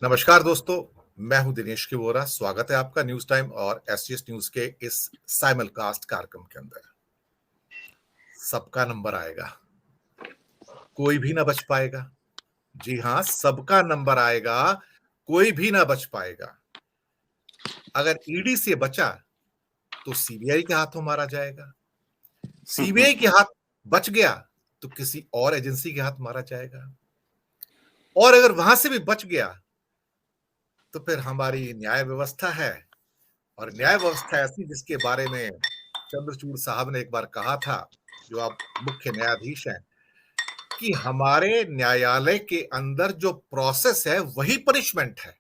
नमस्कार दोस्तों, मैं हूं दिनेश की वोरा। स्वागत है आपका न्यूज टाइम और एसटीएस न्यूज के इस साइमलकास्ट कार्यक्रम के अंदर। सबका नंबर आएगा, कोई भी ना बच पाएगा। जी हां, सबका नंबर आएगा, कोई भी ना बच पाएगा। अगर ईडी से बचा तो सीबीआई के हाथों मारा जाएगा, सीबीआई के हाथ बच गया तो किसी और एजेंसी के हाथ मारा जाएगा, और अगर वहां से भी बच गया तो फिर हमारी न्याय व्यवस्था है। और न्याय व्यवस्था ऐसी जिसके बारे में चंद्रचूड़ साहब ने एक बार कहा था, जो अब मुख्य न्यायाधीश हैं, कि हमारे न्यायालय के अंदर जो प्रोसेस है वही पनिशमेंट है।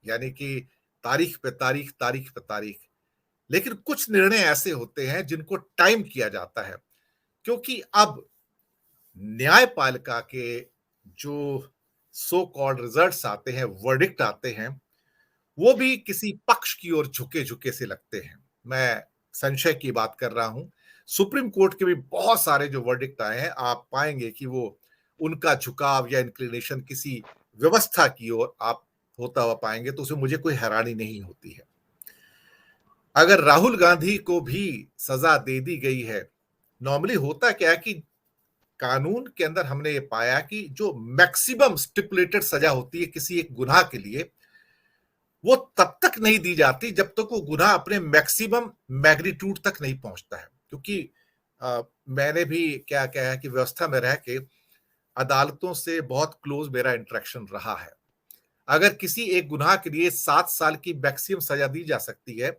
यानी कि तारीख पे तारीख, तारीख पे तारीख। लेकिन कुछ निर्णय ऐसे होते हैं जिनको टाइम किया जाता है, क्योंकि अब न्यायपालिका के जो सो कॉल्ड रिजल्ट्स आते हैं, वर्डिक्ट आते हैं, वो भी किसी पक्ष की ओर झुके झुके से लगते हैं। मैं संशय की बात कर रहा हूं। सुप्रीम कोर्ट के भी बहुत सारे जो वर्डिक्ट आए हैं, आप पाएंगे कि वो उनका झुकाव या इंक्लिनेशन किसी व्यवस्था की ओर आप होता हुआ पाएंगे, तो उसमें मुझे कोई हैरानी नहीं होती है। अगर राहुल गांधी को भी सजा दे दी गई है, नॉर्मली होता क्या है कि कानून के अंदर हमने ये पाया कि जो मैक्सिमम स्टिपुलेटेड सजा होती है किसी एक गुनाह के लिए, वो तब तक नहीं दी जाती जब तक वो गुनाह अपने मैक्सिमम मैग्नीट्यूड तक नहीं पहुंचता है। क्योंकि मैंने भी क्या क्या है कि व्यवस्था में रह के अदालतों से बहुत क्लोज मेरा इंटरेक्शन रहा है। अगर किसी एक गुनाह के लिए 7 साल की मैक्सिमम सजा दी जा सकती है,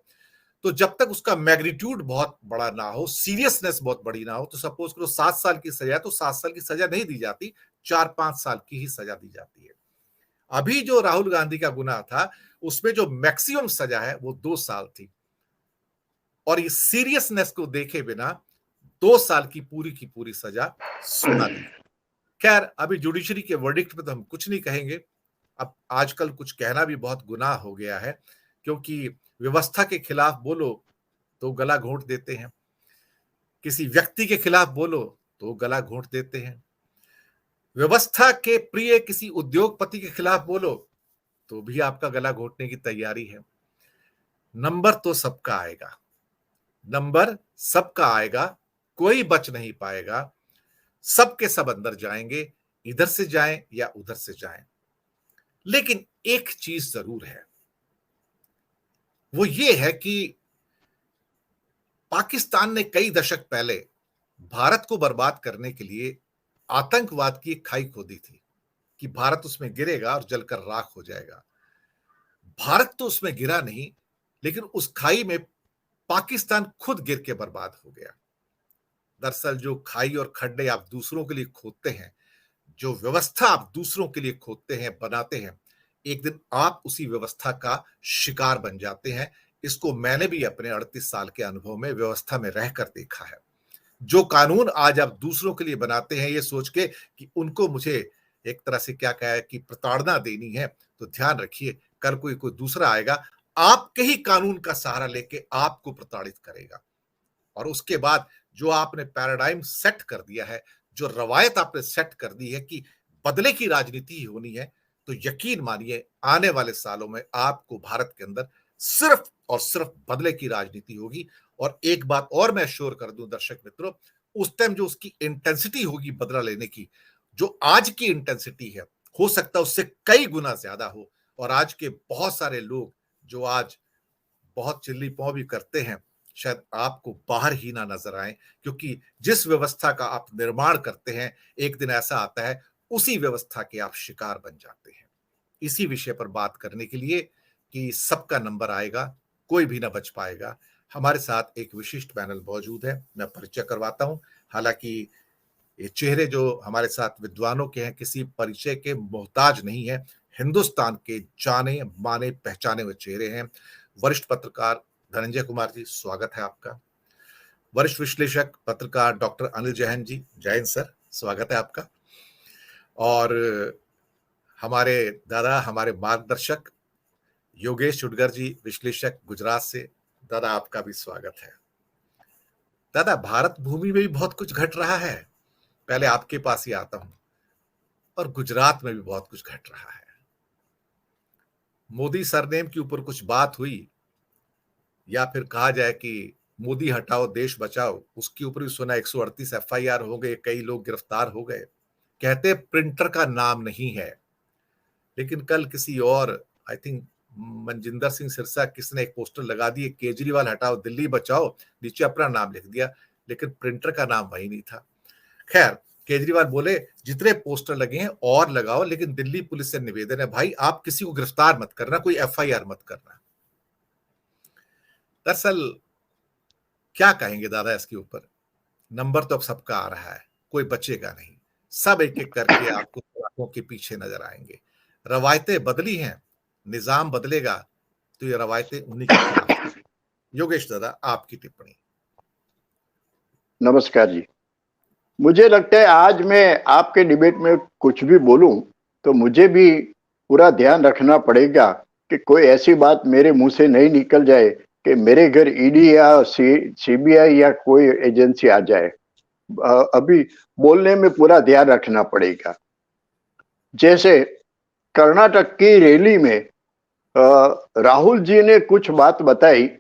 तो जब तक उसका मैग्नीट्यूड बहुत बड़ा ना हो, सीरियसनेस बहुत बड़ी ना हो, तो सपोज करो 7 साल की सजा है तो 7 साल की सजा नहीं दी जाती, 4-5 साल की ही सजा दी जाती है। अभी जो राहुल गांधी का गुनाह था, उसमें जो मैक्सिमम सजा है वो 2 साल थी, और इस सीरियसनेस को देखे बिना 2 साल की पूरी सजा सुना दी। खैर, अभी जुडिशरी के वर्डिक्ट पे तो हम कुछ नहीं कहेंगे। अब आजकल कुछ कहना भी बहुत गुनाह हो गया है, क्योंकि व्यवस्था के खिलाफ बोलो तो गला घोंट देते हैं, किसी व्यक्ति के खिलाफ बोलो तो गला घोंट देते हैं, व्यवस्था के प्रिय किसी उद्योगपति के खिलाफ बोलो तो भी आपका गला घोंटने की तैयारी है। नंबर तो सबका आएगा, नंबर सबका आएगा, कोई बच नहीं पाएगा। सबके सब अंदर जाएंगे, इधर से जाएं या उधर से जाएं। लेकिन एक चीज जरूर है, वो ये है कि पाकिस्तान ने कई दशक पहले भारत को बर्बाद करने के लिए आतंकवाद की एक खाई खोदी थी कि भारत उसमें गिरेगा और जलकर राख हो जाएगा। भारत तो उसमें गिरा नहीं, लेकिन उस खाई में पाकिस्तान खुद गिर के बर्बाद हो गया। दरअसल जो खाई और खड्डे आप दूसरों के लिए खोदते हैं, जो व्यवस्था आप दूसरों के लिए खोदते हैं, बनाते हैं, एक दिन आप उसी व्यवस्था का शिकार बन जाते हैं। इसको मैंने भी अपने 38 साल के अनुभव में व्यवस्था में रहकर देखा है। जो कानून आज आप दूसरों के लिए बनाते हैं ये सोच के कि उनको मुझे एक तरह से क्या कहा है कि प्रताड़ना देनी है, तो ध्यान रखिए, कल कोई कोई दूसरा आएगा, आपके ही कानून का सहारा लेके आपको प्रताड़ित करेगा। और उसके बाद जो आपने पैराडाइम सेट कर दिया है, जो रवायत आपने सेट कर दी है कि बदले की राजनीति ही होनी है, तो यकीन मानिए आने वाले सालों में आपको भारत के अंदर सिर्फ और सिर्फ बदले की राजनीति होगी। और एक बात और मैं श्योर कर दूं दर्शक मित्रों, उस टाइम जो उसकी इंटेंसिटी होगी बदला लेने की, जो आज की इंटेंसिटी है, हो सकता है उससे कई गुना ज्यादा हो। और आज के बहुत सारे लोग जो आज बहुत चिल्ली पौ भी करते हैं, शायद आपको बाहर ही ना नजर आए, क्योंकि जिस व्यवस्था का आप निर्माण करते हैं, एक दिन ऐसा आता है उसी व्यवस्था के आप शिकार बन जाते हैं। इसी विषय पर बात करने के लिए कि सबका नंबर आएगा, कोई भी ना बच पाएगा, हमारे साथ एक विशिष्ट पैनल मौजूद है। मैं परिचय करवाता हूं। हालांकि ये चेहरे जो हमारे साथ विद्वानों के हैं, किसी परिचय के मोहताज नहीं है, हिंदुस्तान के जाने माने पहचाने हुए चेहरे हैं। वरिष्ठ पत्रकार धनंजय कुमार जी, स्वागत है आपका। वरिष्ठ विश्लेषक पत्रकार डॉक्टर अनिल जैन जी, जैन सर, स्वागत है आपका। और हमारे दादा, हमारे मार्गदर्शक योगेश चुटगर जी, विश्लेषक गुजरात से, दादा आपका भी स्वागत है। दादा, भारत भूमि में भी बहुत कुछ घट रहा है, पहले आपके पास ही आता हूं, और गुजरात में भी बहुत कुछ घट रहा है। मोदी सरनेम के ऊपर कुछ बात हुई, या फिर कहा जाए कि मोदी हटाओ देश बचाओ, उसके ऊपर भी सुना 138 एफआईआर हो गए, कई लोग गिरफ्तार हो गए। कहते प्रिंटर का नाम नहीं है, लेकिन कल किसी और, आई थिंक मनजिंदर सिंह सिरसा किसने एक पोस्टर लगा दिए, केजरीवाल हटाओ दिल्ली बचाओ, नीचे अपना नाम लिख दिया, लेकिन प्रिंटर का नाम वही नहीं था। खैर, केजरीवाल बोले जितने पोस्टर लगे हैं और लगाओ, लेकिन दिल्ली पुलिस से निवेदन है भाई आप किसी को गिरफ्तार मत करना, कोई एफआईआर मत करना। दरअसल क्या कहेंगे दादा इसके ऊपर, नंबर तो अब सबका आ रहा है, कोई बचेगा नहीं, सब एक एक करके आपको सलाखों के पीछे नजर आएंगे। रवायतें बदली हैं, निजाम बदलेगा तो ये रवायतें उन्हीं के खिलाफ। योगेश दादा आपकी टिप्पणी। नमस्कार जी। मुझे लगता है आज मैं आपके डिबेट में कुछ भी बोलूं तो मुझे भी पूरा ध्यान रखना पड़ेगा कि कोई ऐसी बात मेरे मुंह से नहीं निकल जाए कि मेरे घर ईडी या सीबीआई या कोई एजेंसी आ जाए। अभी बोलने में पूरा ध्यान रखना पड़ेगा। जैसे कर्नाटक की रैली में राहुल जी ने कुछ बात बताई,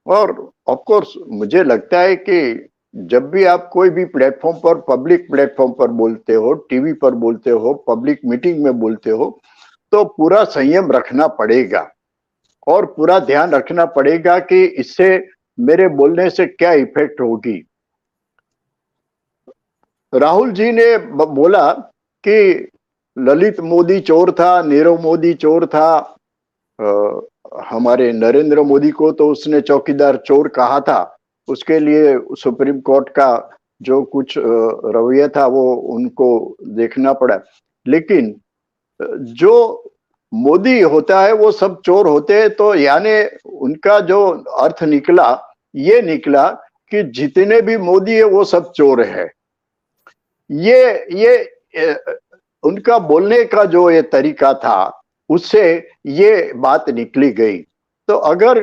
और ऑफ कोर्स मुझे लगता है कि जब भी आप कोई भी प्लेटफॉर्म पर, पब्लिक प्लेटफॉर्म पर बोलते हो, टीवी पर बोलते हो, पब्लिक मीटिंग में बोलते हो, तो पूरा संयम रखना पड़ेगा और पूरा ध्यान रखना पड़ेगा कि इससे मेरे बोलने से क्या इफेक्ट होगी। राहुल जी ने बोला कि ललित मोदी चोर था, नीरव मोदी चोर था, हमारे नरेंद्र मोदी को तो उसने चौकीदार चोर कहा था, उसके लिए सुप्रीम कोर्ट का जो कुछ रवैया था वो उनको देखना पड़ा। लेकिन जो मोदी होता है वो सब चोर होते हैं, तो यानी उनका जो अर्थ निकला ये निकला कि जितने भी मोदी है वो सब चोर है। ये उनका बोलने का जो ये तरीका था उससे ये बात निकली गई। तो अगर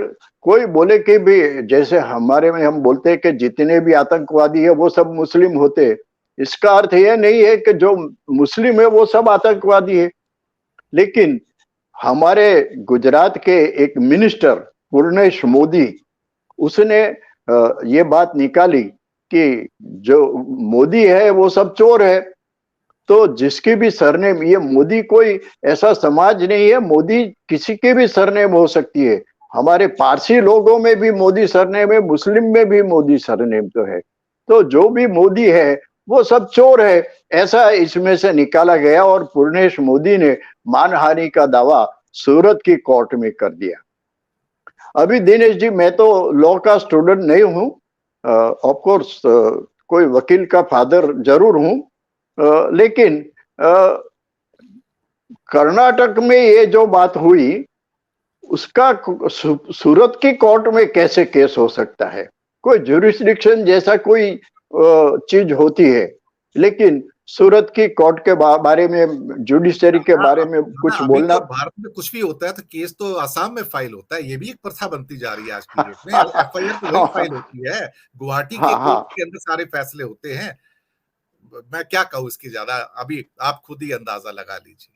कोई बोले कि भी जैसे हमारे में हम बोलते हैं कि जितने भी आतंकवादी है वो सब मुस्लिम होते, इसका अर्थ यह नहीं है कि जो मुस्लिम है वो सब आतंकवादी है। लेकिन हमारे गुजरात के एक मिनिस्टर पूर्णेश मोदी, उसने ये बात निकाली कि जो मोदी है वो सब चोर है। तो जिसकी भी सरनेम, ये मोदी कोई ऐसा समाज नहीं है, मोदी किसी की भी सरनेम हो सकती है। हमारे पारसी लोगों में भी मोदी सरनेम है, मुस्लिम में भी मोदी सरनेम तो है। तो जो भी मोदी है वो सब चोर है, ऐसा इसमें से निकाला गया। और पूर्णेश मोदी ने मानहानि का दावा सूरत की कोर्ट में कर दिया। अभी दिनेश जी, मैं तो लॉ का स्टूडेंट नहीं हूं, ऑफ कोर्स कोई वकील का फादर जरूर हूं, लेकिन कर्नाटक में ये जो बात हुई उसका सूरत की कोर्ट में कैसे केस हो सकता है? कोई ज्यूरिसडिक्शन जैसा कोई चीज होती है, लेकिन सूरत की कोर्ट के बारे में, जुडिशरी के बारे में कुछ बोलना। तो भारत में कुछ भी होता है तो केस तो आसाम में फाइल होता है, ये भी एक प्रथा बनती जा रही है आज की डेट में। एफआईआर तो वही फाइल होती है, गुवाहाटी के कोर्ट के अंदर सारे फैसले होते हैं। मैं क्या कहूँ इसकी ज्यादा, अभी आप खुद ही अंदाजा लगा लीजिए।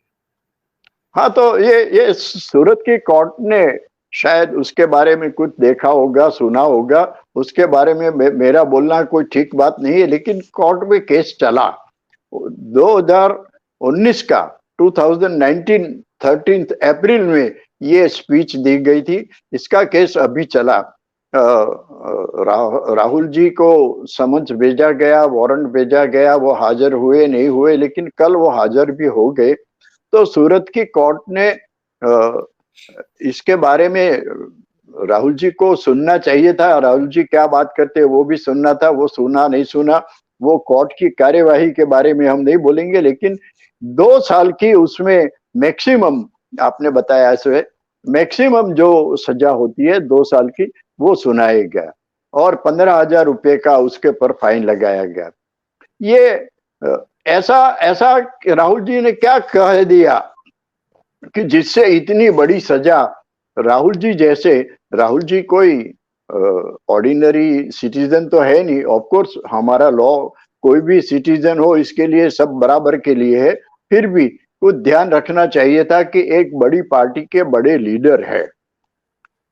हाँ, तो ये सूरत की कोर्ट ने शायद उसके बारे में कुछ देखा होगा, सुना होगा। उसके बारे में मेरा बोलना कोई ठीक बात नहीं है, लेकिन कोर्ट में केस चला 2019 का 2019 13 अप्रैल में ये स्पीच दी गई थी। इसका केस अभी चला। राहुल जी को समन्स भेजा गया, वारंट भेजा गया, वो हाजिर हुए नहीं हुए, लेकिन कल वो हाजिर भी हो गए। तो सूरत की कोर्ट ने इसके बारे में राहुल जी को सुनना चाहिए था। राहुल जी क्या बात करते वो भी सुनना था, वो सुना नहीं सुना, वो कोर्ट की कार्यवाही के बारे में हम नहीं बोलेंगे। लेकिन 2 साल की उसमें मैक्सिमम, आपने बताया ऐसे मैक्सिमम जो सजा होती है 2 साल की, वो सुनाया गया और 15,000 रुपए का उसके पर फाइन लगाया गया। ये ऐसा राहुल जी ने क्या कह दिया कि जिससे इतनी बड़ी सजा? राहुल जी जैसे, राहुल जी कोई ऑर्डिनरी सिटीजन तो है नहीं। ऑफ कोर्स हमारा लॉ कोई भी सिटीजन हो इसके लिए सब बराबर के लिए है, फिर भी को ध्यान रखना चाहिए था कि एक बड़ी पार्टी के बड़े लीडर है।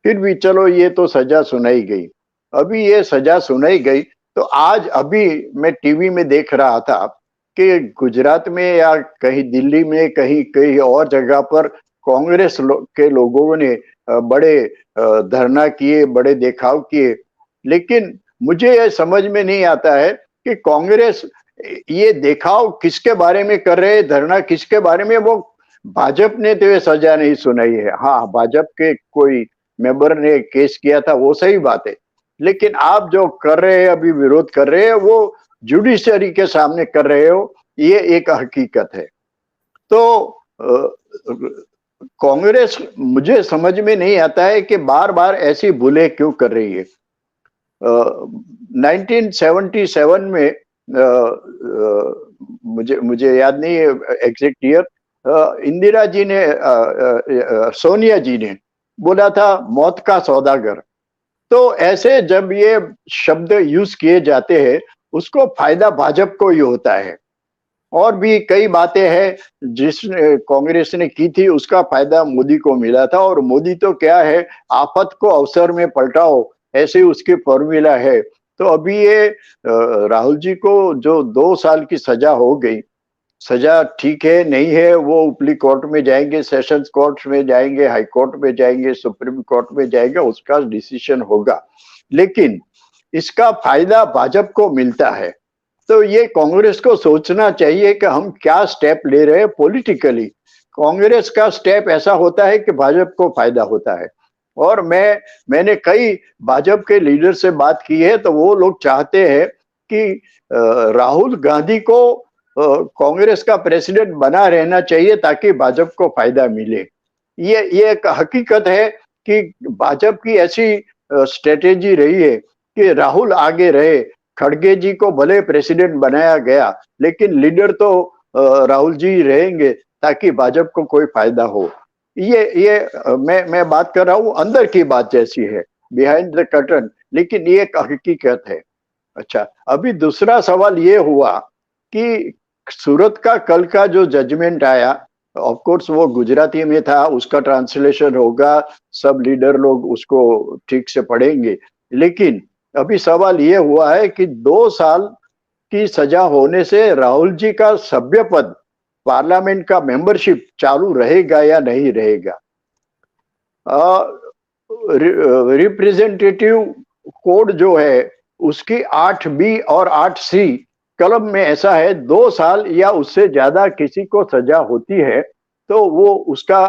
फिर भी चलो ये तो सजा सुनाई गई। अभी ये सजा सुनाई गई तो आज अभी मैं टीवी में देख रहा था कि गुजरात में या कहीं दिल्ली में कहीं कहीं और जगह पर कांग्रेस के लोगों ने बड़े धरना किए, बड़े देखाव किए। लेकिन मुझे ये समझ में नहीं आता है कि कांग्रेस ये देखाव किसके बारे में कर रहे हैं, धरना किसके बारे में। वो भाजपा ने तो ये सजा नहीं सुनाई है। हाँ, भाजपा के कोई मेंबर ने केस किया था, वो सही बात है। लेकिन आप जो कर रहे हैं, अभी विरोध कर रहे हैं, वो जुडिशरी के सामने कर रहे हो, ये एक हकीकत है। तो कांग्रेस मुझे समझ में नहीं आता है कि बार बार ऐसी भूलें क्यों कर रही है। 1977 में मुझे याद नहीं है एग्जैक्ट ईयर, इंदिरा जी ने सोनिया जी ने बोला था मौत का सौदागर। तो ऐसे जब ये शब्द यूज किए जाते हैं, उसको फायदा भाजपा को ही होता है। और भी कई बातें हैं जिसने कांग्रेस ने की थी, उसका फायदा मोदी को मिला था। और मोदी तो क्या है, आफत को अवसर में पलटाओ, ऐसे उसकी फॉर्मूला है। तो अभी ये राहुल जी को जो 2 साल की सजा हो गई, सजा ठीक है नहीं है, वो ऊपरी कोर्ट में जाएंगे, सेशंस कोर्ट में जाएंगे, हाई कोर्ट में जाएंगे, सुप्रीम कोर्ट में जाएंगे, उसका डिसीजन होगा। लेकिन इसका फायदा भाजपा को मिलता है। तो ये कांग्रेस को सोचना चाहिए कि हम क्या स्टेप ले रहे हैं पॉलिटिकली। कांग्रेस का स्टेप ऐसा होता है कि भाजपा को फायदा होता है। और मैंने कई भाजपा के लीडर से बात की है, तो वो लोग चाहते हैं कि राहुल गांधी को कांग्रेस का प्रेसिडेंट बना रहना चाहिए ताकि भाजपा को फायदा मिले। ये एक हकीकत है कि भाजपा की ऐसी स्ट्रेटेजी रही है कि राहुल आगे रहे। खड़गे जी को भले प्रेसिडेंट बनाया गया, लेकिन लीडर तो राहुल जी रहेंगे ताकि भाजपा को कोई फायदा हो। ये मैं बात कर रहा हूँ अंदर की बात जैसी है, बिहाइंड द कर्टन, लेकिन ये एक हकीकत है। अच्छा, अभी दूसरा सवाल ये हुआ कि सूरत का कल का जो जजमेंट आया, ऑफ कोर्स वो गुजराती में था, उसका ट्रांसलेशन होगा, सब लीडर लोग उसको ठीक से पढ़ेंगे। लेकिन अभी सवाल ये हुआ है कि 2 साल की सजा होने से राहुल जी का सभ्य पद, पार्लियामेंट का मेंबरशिप चालू रहेगा या नहीं रहेगा। रिप्रेजेंटेटिव कोड जो है उसकी 8B और 8C कलम में ऐसा है, 2 साल या उससे ज्यादा किसी को सजा होती है तो वो उसका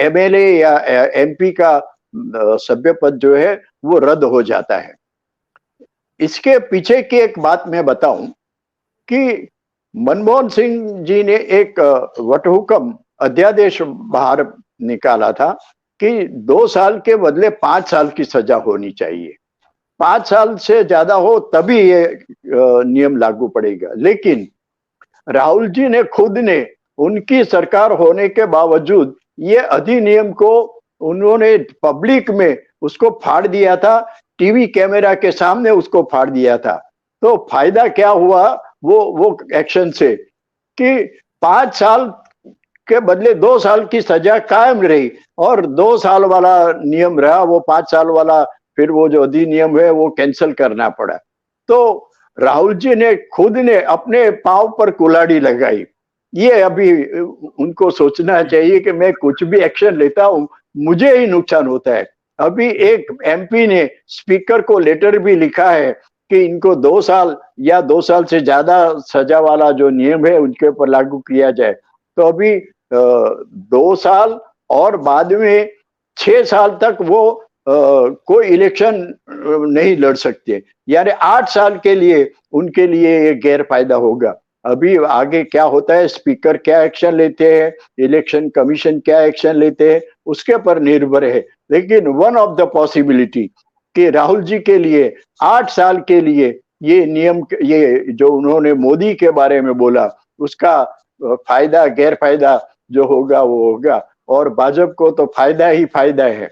MLA या MP का सभ्य पद जो है वो रद्द हो जाता है। इसके पीछे की एक बात मैं बताऊं कि मनमोहन सिंह जी ने एक वटहुकम अध्यादेश बाहर निकाला था कि 2 साल के बदले 5 साल की सजा होनी चाहिए। 5 साल से ज्यादा हो तभी ये नियम लागू पड़ेगा। लेकिन राहुल जी ने खुद ने, उनकी सरकार होने के बावजूद, ये अधिनियम को उन्होंने पब्लिक में उसको फाड़ दिया था, टीवी कैमरा के सामने उसको फाड़ दिया था। तो फायदा क्या हुआ वो एक्शन से कि 5 साल के बदले 2 साल की सजा कायम रही और 2 साल वाला नियम रहा, वो 5 साल वाला फिर वो जो अधिनियम है वो कैंसिल करना पड़ा। तो राहुल जी ने खुद ने अपने पांव पर कुल्हाड़ी लगाई। ये अभी उनको सोचना चाहिए कि मैं कुछ भी एक्शन लेता हूं मुझे ही नुकसान होता है। अभी एक MP ने स्पीकर को लेटर भी लिखा है कि इनको 2 साल या 2 साल से ज्यादा सजा वाला जो नियम है उनके ऊपर लागू किया जाए। तो अभी 2 साल और बाद में 6 साल तक वो कोई इलेक्शन नहीं लड़ सकते, यानी 8 साल के लिए उनके लिए ये गैर फायदा होगा। अभी आगे क्या होता है, स्पीकर क्या एक्शन लेते हैं, इलेक्शन कमीशन क्या एक्शन लेते हैं, उसके पर निर्भर है। लेकिन वन ऑफ द पॉसिबिलिटी कि राहुल जी के लिए 8 साल के लिए ये नियम, ये जो उन्होंने मोदी के बारे में बोला, उसका फायदा गैर फायदा जो होगा वो होगा, और भाजपा को तो फायदा ही फायदा है।